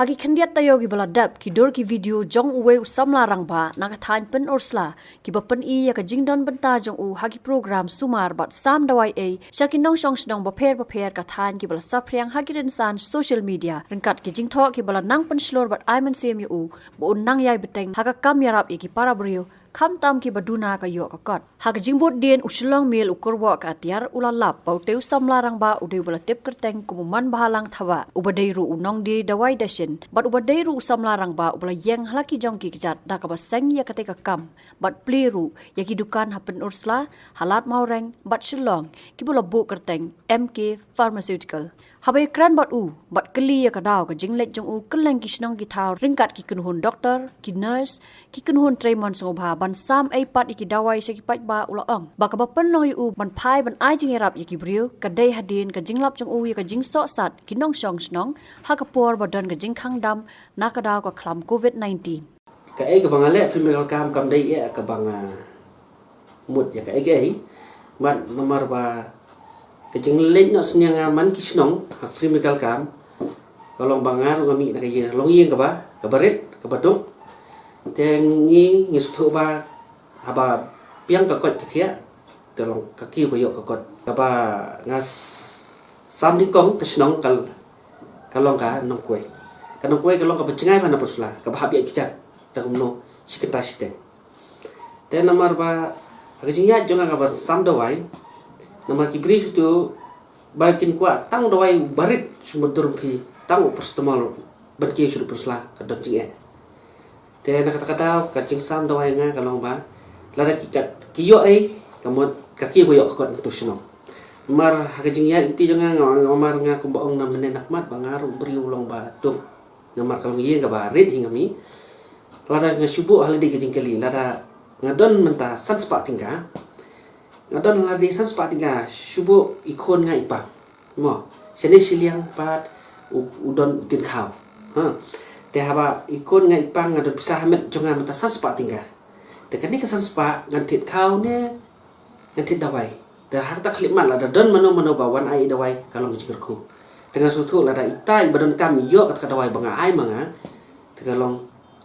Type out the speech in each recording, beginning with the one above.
Hagi khendiat tayo gi baladap ki dor ki video jong uwe usam larang ba nakathan pen orsla ki bapen I ya ka jingdon benta jong u hagi program sumar bat sam dawai a shakinong shong shnong ba pher ka than ki bala sapriang hagi ren san social media rengkat ki jingtho ki bala nang pen slor bat aiman sem yu u bo nang yai beteng haga kam yarap ki para brio kham tam ki baduna ka yo ka kot hag jingbot den uslong mel ukorwa ka tiar ulalap pauteu samlarang ba udeu bala tep kerteng kumuman bahalang thawa ubadei ru unong di dawai dashin bat ubadei ru samlarang ba ubala yeng halaki jong ki kijat da ka baseng ya kate ka kam bat pliru ya ki dukan hapen ursla halat maureng bat shilong ki bula bu kerteng MK Pharmaceutical Habai kran bat u bat keli ya kadaw ka jinglek jong u keleng ki snong ki thau ringkat ki kunhun doktor ki nurse ki kunhun treimon songobha ban sam ai pat ki dawai se ki pat ba ulaong ba ka ba pen long u ban phai ban ai jing erap ki brio ka dei hadin ka jinglap jong u ya ka jing so sat ki nong shong snong ha ka por ba don ka jing khang dam na ka daw ka khlam COVID-19 ka ai ka bangale film kam dei ya ka bang mut ya ka ai man nomor ba kejeng lek nak senyang man kisnong free medical kam kalau bangar ngami nak ye long yeng ka ba ka baret ka badong tengi ngistu ba haba piang ka kot kia tolong kaki ko yo ka kot ka ba ngas sam ni kong kisnong kalong ka nong kue kalong ka becengai mana pusla ka ba habia kicat ta kumno siketa site ten nomor ba kejeng ya jonga ka ba sam dawai nama ki brief tu bakin kuat tang dawai barit sumber pi tang perstemal berki sudah persla kadang cing te nak kata kacing sam dawai nga kalong ba lada ki kat kiyo ai kamot kaki ko yo ko tu sino mar hakajing ya inti jonga ngomar nga kumbaong na menenak mat bangaru beri ulong ba tu ngamar kalong ye ga barit hingami lada nga subu halidi kajing kali lada ngadon menta sanspa tingga ngadon la desan spatinga shubo ikon nga ipa mo sene siliang pat udon tin khaw ha te haba ikon nga ipa ngadon pisah met jonga mata san spatinga te kani ka san spa ngantit khaw ne ngantit dawai te hak ta khlimat la da don mano ba wan ai dawai kalong jikerku tengah sutu la da itai badon kam yo kat dawai banga ai manga te kalong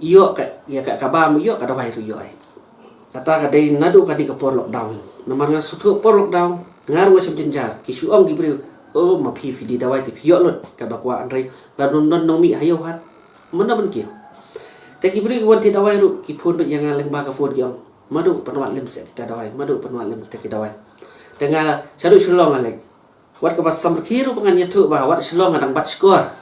yo ka ya ka kabam yo ka dawai ru yo ai kata ka dei nadu ka di ka por lockdown nomor nga sutu por lockdown ngaru sem jenjar ki suong ki brio oh ma phi di dawai ti phiyo lot ka bakwa andrei la non non mi hayo hat mana ban ki te ki brio won ti dawai ru ki phun be yang leng ba ka phun ki ong madu panwat lem se kita dawai madu panwat lem te ki dawai tengah sadu sulong alek wat ka basam ki ru pangan yatu ba wat sulong adang bat skor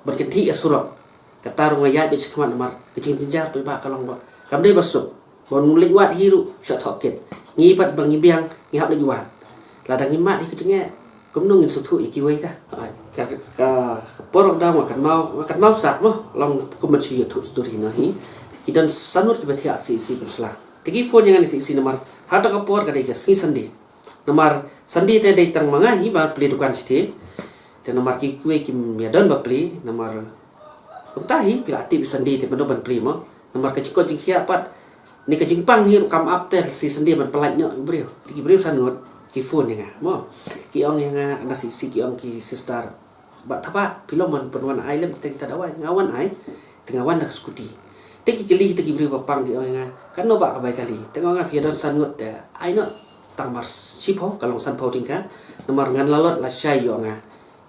berkenti asuro kata ru ngaya be skmat nomor kecing jenjar tu ba kalong ba kam dei basuk bon mulik wat hiru shot hoket ngi pat bang biang ngi hap lagi wat la dang mat hi kecenge kumnung in sutu iki wei ka porok da makan mau sak mo long kumat si youtube story na hi kidan sanur ki bathia si pusla tigi phone yang si nomor hata ka por ka dei ka si sandi nomor sandi te dei tang manga hi ba pli dukan sti te nomor ki kue ki miadon ba pli nomor utahi pila ti sandi te ban pli mo nomor ka cikot jing pat ni ka jingpang hi kam up te si sendi man pelat nyo brio tigi brio sanut ki phone nga mo ki ong nga na si ki ong ki sister ba thapa pilom man penwan ai lem kita dawai ngawan ai tengawan nak skuti tegi kali tegi brio papang ki ong nga kan no ba ka bai kali tengok nga piadon sanut te ai no tang mars sipo kalong san pau tingka nomor ngan lalot la syai yo nga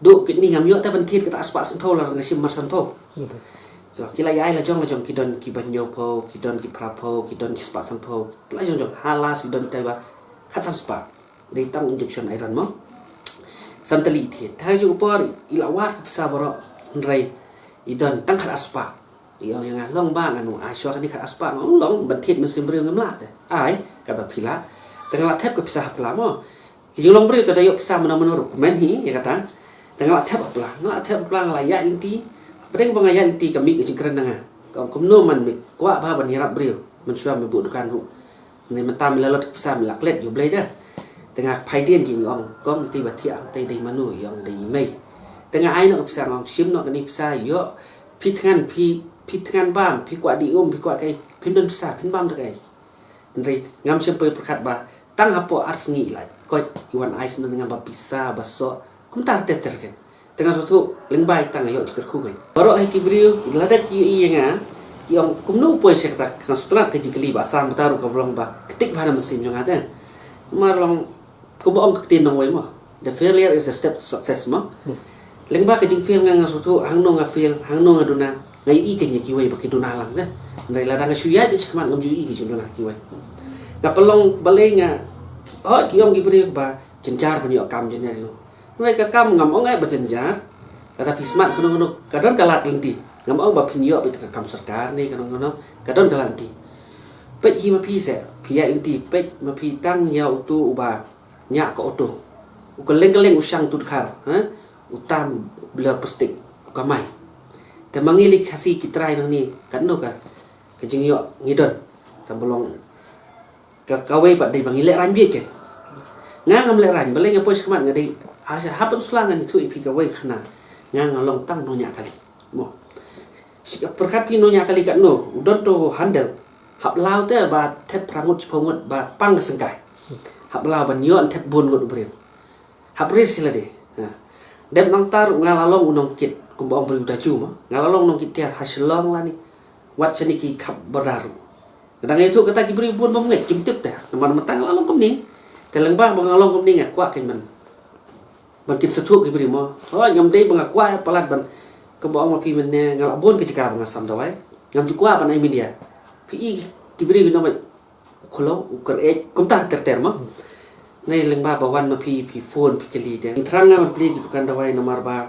du ki ni ngam yo ta ban thit ka aspa san pau la ngasim mar san pau so kila ya la jong kidon ki banyo po kidon ki prapo kidon ki spa san po la jong halas kidon teba khatsan spa dei tang injection iron mo santali thi thai ju por ila wat sa boro nrai idon tang khat aspa yo yang long ba anu a sho ni khat aspa long ban thit men sim breu ngam la te ai ka ba phila tengah thep ka pisah pla mo ki jong long breu ta dayo pisah menurut komen hi ya kata tengah thep pla ngala ya inti Padang bangaya inti kami ke cingkran nga. Kom no man mi kwa ba ban hirap brio. Man suam mi bu dukan ru. Ni mata mi lalot pisa mi laklet yu blai dah. Tengah phaidien jing ong kom ti ba thi ang tai dei manu yong dei mei. Tengah ai no pisa ong sim no kani pisa yo pi tngan bam pi kwa di pi kwa kai pin don pisa pin bam kai. Ndai ngam sem pe perkat ba tang hapo ars ngi lai. Ko iwan ais no ngam ba pisa ba so kum tar teter kan. tengah suatu lengbai tang ayo jikar ku kai baru ai kibriu ilada ki iya ki ong kumnu poi sekta kan sutra ke jikli ba sam taru ka blong ba ketik bana mesin jong ada marong kubo ong ketin nong wai mo the failure is the step to success mo lengba ke jing fail ngang suatu hang no nga fail hang no nga duna ngai i ke nyaki wai ba ki duna lang da ndai lada nga suya bi sekman ngam ju i ki duna ki wai nga pelong balai nga ki ong kibriu ba jenjar banyo kam jenar lo mereka kam ngam ong ai berjenjar kata pismat kono kadon kalat lenti ngam ong ba pinyo bi kam sarkar ni kono kadon kalat lenti pet hi ma pi se pia lenti pet ma pi tang ya utu uba nya ko oto ukeleng-keleng usang tudkar utam bela pestik ukamai te mangili kasi kitrai nang ni kadno ka kejing yo ngidon tambolong ka kawe pat dei bangile ran bi ke ngam le ran baleng pos kemat ngadei asa hapen selangan itu ipi kawai khna ngang long tang nonya kali mo sika perkapi nonya kali kat no udon to handle hab lau te ba tep prangut pongut ba pang sengkai hab lau ban yon tep bun ngut brim hab ris sila de dem nang tar ngalalong unong kit kumbong beri udah cuma ngalalong nong kit tiar hasilong lani wat seniki kap beraru kadang itu kata kibri bun menget kimtip teh teman metang ngalalong kumning teleng bang ngalalong kumning kuat kemen bangkit setuk kibri mo ngam dei bangakwa palat ban kebong ma pi menne ngal abon ke jika bangasam dawai ngam jukwa ban ai media pi kibri no ba kholo ukar e komta terter mo nei lengba bawan ma pi phone pi kali de trang ngam pli ki bukan dawai nomor ba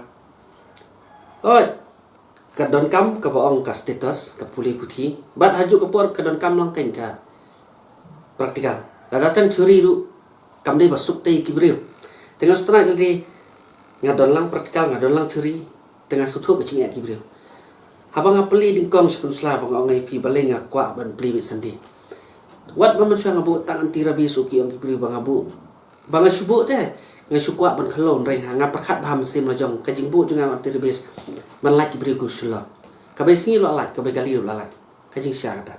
kadon kam ka baong ka status ka puli puthi bat haju ka por kadon kam lang kain cha praktikal datang curi ru kam dei basuk tei kibri tengah setelah jadi ngadon lang praktikal ngadon lang teori tengah sutu ke cingat kibriu habang apeli dingkong sepun sela bang ngai pi baleng akwa ban pli sandi wat ban suang abu tangan tira bisu ki ong kibriu bang abu bang subu teh ngai sukwa ban khlon reng hanga perkat baham sim lajong kajing bu junga tira bis ban lak kibriu ku sula kabe singi lo lak kabe kali lo lak kajing sya kata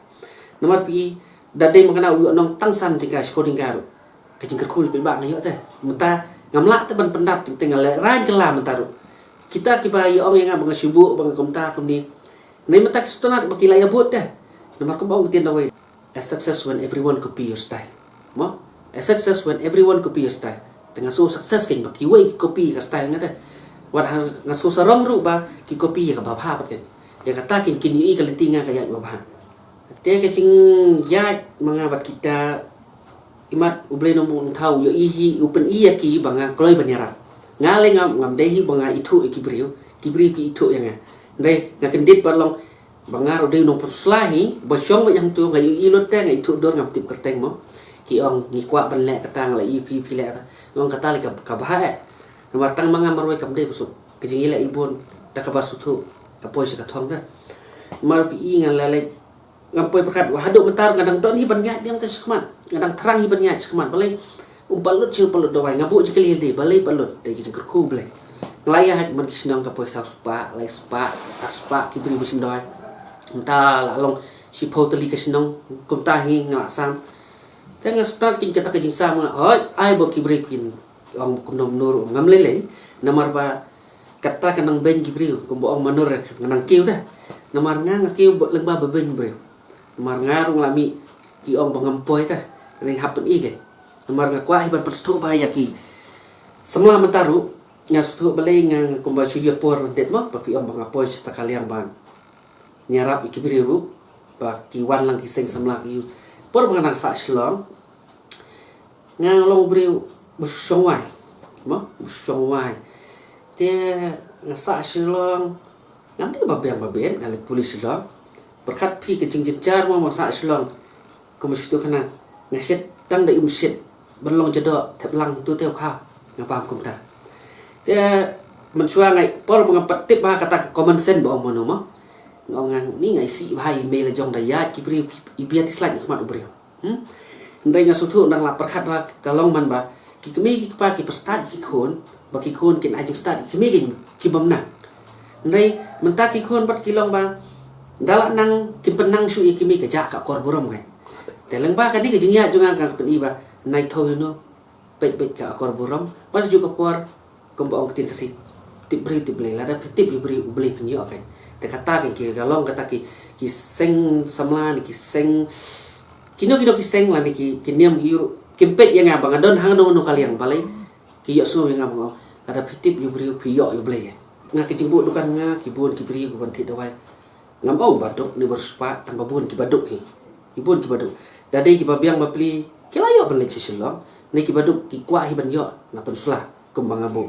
nomor pi dadai mengana uyo nong tangsan jika skoding garu kajing kerkul pi bang ayo teh muta ngamlak te ban pendap tinggal rain kelam mentaru kita kibai orang yang bang subu bang komta kumni nei mata kistona bakila ya but teh nomor ko bang tin dawai a success when everyone copy your style mo a success when everyone copy your style tengah so success kin baki wei copy ka style ngata wat ngaso sarong ru ba ki copy ka ba pha pat ken ya kata kin i ka lentinga ka ya ba pha te ke cing ya mga bat kita imat ublay no mong tau yo ihi upen iya ki banga kloy banyara ngale ngam dehi banga itu kibriu ki itu yang ndai ngakendit balong banga ro de no puslahi bosyong yang tu ngai ilot te ngai itu dor ngam tip kerteng mo ki ong ni kwa ban le katang la ipi pile ngong kata le ka bahae nomor tang manga marwe kam de busuk kejing ile ibon ta ka basutu ta poi ka thong da mar pi ngal le ngampoi perkat wahaduk mentar ngadang don hi banyat biang te sekmat ngadang terang hi banyat sekmat balai umpalut cil palut dawai ngabuk jekali de balai palut de ki kerku balai ngelaya hat man kisnang ka poi spa lai spa aspa ki beri musim dawai entah lalong si pau teli kisnang kumta hi ngalasam tengah start kin kata kejing sama hoi ai bo ki beri kin ong kumnom nur ngam lele namar ba kata kanang ben ki beri kumbo ong manur nganang kiu dah namar ngang kiu lengba beben beri namar ngarung lami ki ong bangampoi ta ring hapen ige namar ngakwa hiban perstu ba ya ki semua mentaru ngastu balai ngang kumba suya por det mo papi ong bangapoi sta kaliang ban nyarap iki biru ba ki wan lang ki seng samla ki por banganang sa shlong ngang long briu busong wai mo busong wai te ngasa shlong nanti babiang ngalit polis shlong berkat pi ke jenjar mo masa shlong komisitu kana ngaset tang da umset berlong jedo teplang tu teu kha ngapam kumta te mensuang ngai por mengapat tip ba kata common sense bo mono mo ngongang ni ngai si bahai me la jong da ya ki bri ibiati slide khmat ubri ndai nga sutu nang la perkat ba kalong man ba ki kemi ki pa ki start ki khon ba ki khon kin ajing start ki me ki bomna ndai menta ki khon bat kilong ba dala nang kimpenang su ikimi ke jak ka korborom kan teleng ba kadi ke jingya junga ka pen iba nai tho no pet ka korborom ba juga por kombo ong tin kasi tip beri lah ada tip beri penyo kan te kata ki galong kata ki seng samla ni ki seng kino ki seng lah ni ki niam yu kimpet yang abang adon hang no kaliang balai ki yo so yang abang ada tip beri piyo yu beli nga ki jingbu dukan nga ki bun ki beri ku banti dawai ngam ong baduk ni berspa tang babun ki baduk hi ki bun ki baduk dadi ki babiang bapli ki layo beli sisilong ni ki baduk ki kwa hi ban yo na pensula kumbang abu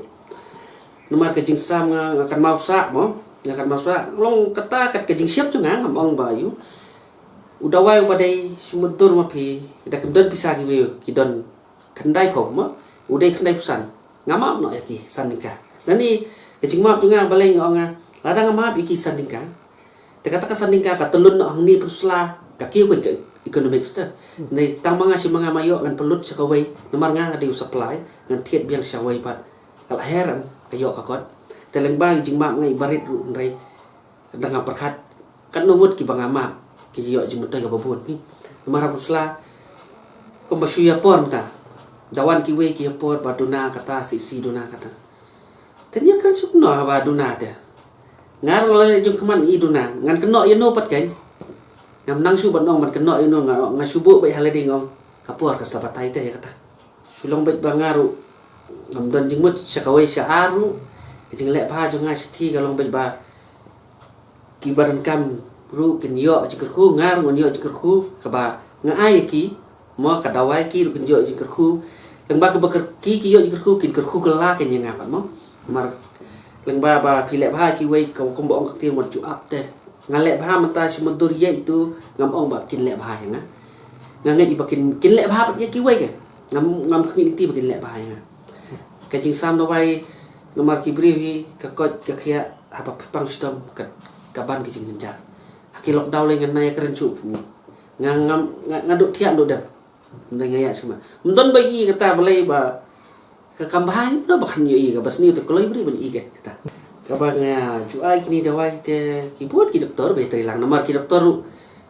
nomor ke jing sam nga akan mau sak mo akan mau sak long kata kat ke jing siap tu nga ngam ong bayu udah wai badai sumudur ma pi da kemdon pisah ki don kendai pho mo udai kendai pusan ngamap no yaki sandika nani ke jing map tu nga balai ngong nga lada ngamap iki sandika te kata ka sandika ka telun no ni pensula ka kiu ke economics ta nei tang manga si manga mayo ngan pelut sakawai nomor nga ada supply ngan thiet biang sawai pat kala heran kayo kakot te lembang jing mak ngai barit ru nrai danga perkat kan nomut ki bangama ki yo jing mutai ka babun ni nomor pusla kom basuya pon ta dawan ki we ki por baduna kata si duna kata tanya kan sukno ba duna ta ngar le jung keman i duna ngan keno ye no pat kan ngam nang su banong man keno ino nga subu bai halade ngom kapor ka sabatai te kata sulong bet bangaru ngam don jingmut sakawai sa aru jing le pha jo nga thi ka long bet ba ki baran kam ru kin yo jikr khu ngar ngon yo jikr khu ka ba nga ai ki mo ka dawai ki ru kin yo jikr khu leng ba ka bakar ki yo jikr khu kin kr khu ka la ken nga pa mo mar leng ba pi le pha ki wei ka kom bong ka ti mo chu up te ngalek bah mata sumudur ye itu ngam ong ba kin lek bah nga ngangai ibakin kin lek bah pat ye ki wei ke ngam community bakin lek bah nga ka jing sam no wai nomor ki bri ka kot ka khia apa pang stom ka ban ki jing jenjar ki lockdown le ngan nai keren chu ngam ngaduk thian do da ndai ngaya sama mendon bai i kata balai ba ka kambai no bakan ye i ka basni to koloi bri ban i ke kata kabangnya cuai kini dawai te kibut ki doktor be trilang nomor ki doktor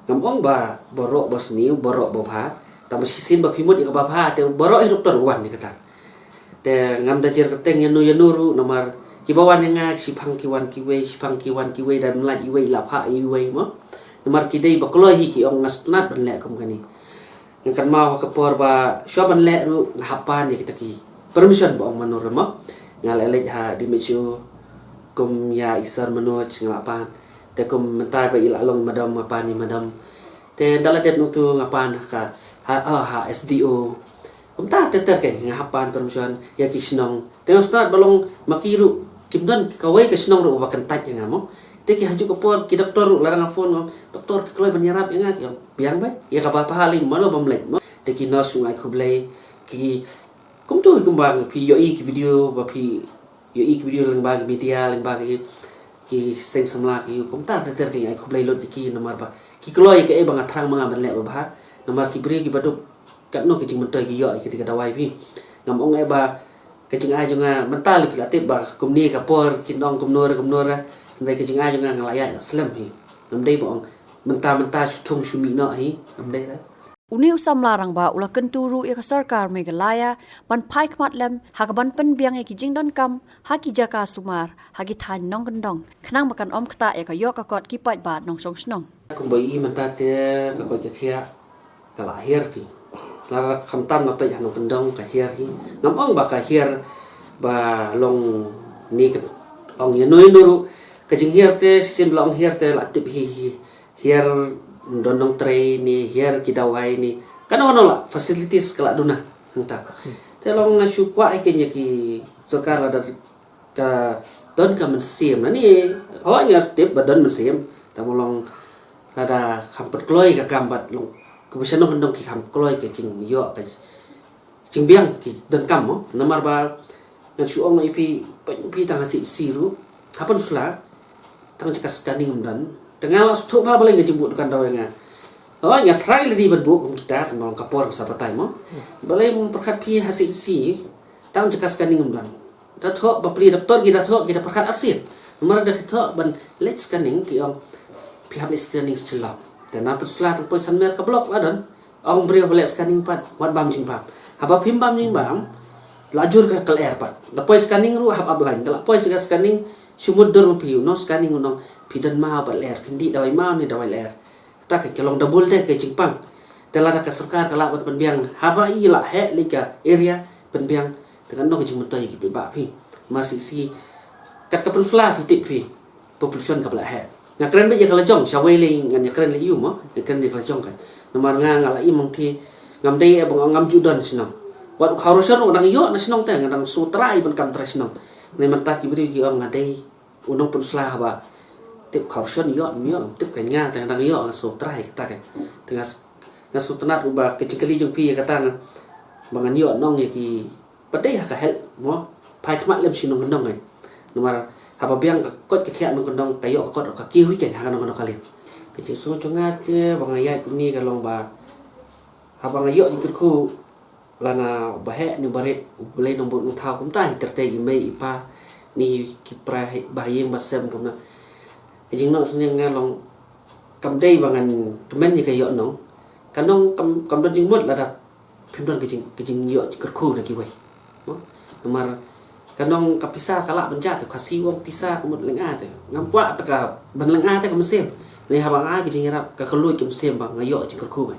ngam ba borok bos niu borok bopha ta masisin ba pimut ka bapha te borok doktor wan ni kata te ngam da jer keteng yanu ru nomor ki bawan nga si phang ki wan ki we dan mlai i we la pha i we mo nomor ki dei bakloi ki ong ngasnat ban le kom kani ngkan mau ka por ba syo ban le ru ngapan ni kita ki permission ba ong manur mo ngalele ha di mesu kum ya isar menoj ngapan te kum mentai ba ila long madam apa ni madam te dala det nutu ngapan ka ha SDO kum ta te ke ngapan permission ya kisnong te ustad balong makiru kimdan kawai kisnong ro bakan tat yang ngamo te ki haju ko por ki doktor larang phone doktor ki kloi banyarap yang ngak biang ba ya ka ba halim malo bamlet te ki nos ngai khublai ki kum tu kum bang pi yo i ki video ba pi yo ik video lang bagi media lang bagi ki seng samla ki kum ta ter ki ai khublai lot ki nomor ba ki kloi ke bang atrang manga ban le ba nomor ki bri ki baduk kat no ki jing mentoi ki yo ki ka dawai pi ngam ong ai ba ke jing ai junga mental ki latip ba kum ni ka por ki nong kum nor ndai ke jing ai junga nglayan slam hi ngam dei bong menta thung sumi no hi ngam dei la Uni usam larang ba ula kenturu ya sarkar Meghalaya ban pai khmat lem hakaban pen biang ya kijing don kam haki jaka sumar haki than nong gendong khnang bakan om kta ya ka yo ka kot ki pat ba nong song snong kum bai menta te ka ko khia ka lahir pi lara khamtam na pe nong gendong ka hir hi ngam ong ba ka hir ba long ni ka ong ye noi nuru ka jing hir te sim long hir te la tip hi hir dondong tray ni here kita wai ni kana ono la facilities kala duna entah telong ngasu kwa ikenya ki sarkar ada ka don ka mensim ni hawanya step badan mensim tamolong ada kampet kloi ka kambat long kebisan dong ki kam kloi ke cing yo ka cing biang ki don kam mo namar ba ngasu ong ipi tang si siru kapan sula tang cekas daning dan tengah los tu ba balai ngejembut kan dawe nga oh nya try lagi benbuk kita tengah kapor sabatai mo balai memperkat pi hasil si tang jekas kan ngum dan da tho ba pli doktor kita tho kita perkat arsip nomor da tho ban let's scanning ki ong pi habis scanning celap dan apa sulah tu poi sanmer ka blok la dan ong brio balai scanning pat wat bam jing pam haba pim bam jing bam lajur ke air pat lapoi scanning ru hab ablain lapoi juga scanning sumud dur piu no scanning no pidan ma bat ler pindi dawai ma ni dawai ler ta ke kelong double de ke jingpang tela da ka sarkar kala bat penbiang haba i la he lika area penbiang dengan no ke jingmutai ki ba pi masih si kat ka pensla pi tik pi population ka bla he nga keren be ya kala jong shawai le ngan ya keren le yu mo ya keren de kala jong kan nomor nga ngala i mong ti ngam dei abang ngam judan sinong wat kharusan udang yo na sinong teng ngadang sutra i ban kam tra sinong ne mata ki bri ki ong ngadei unong pun slah ba tip kharusan yo tip kan nga teng dang yo na sutra i ta kan tengah na sutnat uba kecikali jong pi kata nga bangan yo nong ye ki padai ka hel mo pai khmat lem sinong ndong ai nomor haba biang ka kot ka khia nong ndong kayo ka kot ka ki hui ken ha nong kali kecik so chungat ke bangai ya kuni ka long ba haba ngayo dikir ku lana bahe ni baret boleh nombor uthau kum ta hiterte imei ipa ni kipra bahayeng basem kum na kejing no sunya ngalong kam dei bangan kemen ni kayo no kanong kam don jing mut la da phim don kejing yo dikir ku na ki wai nomor kanong kapisa kala benja tu kasi wong pisa kumut lenga tu ngampwa ta ka ban lenga ta kam sem ni haba nga kejing rap ka kelui kum sem bang ngayo dikir ku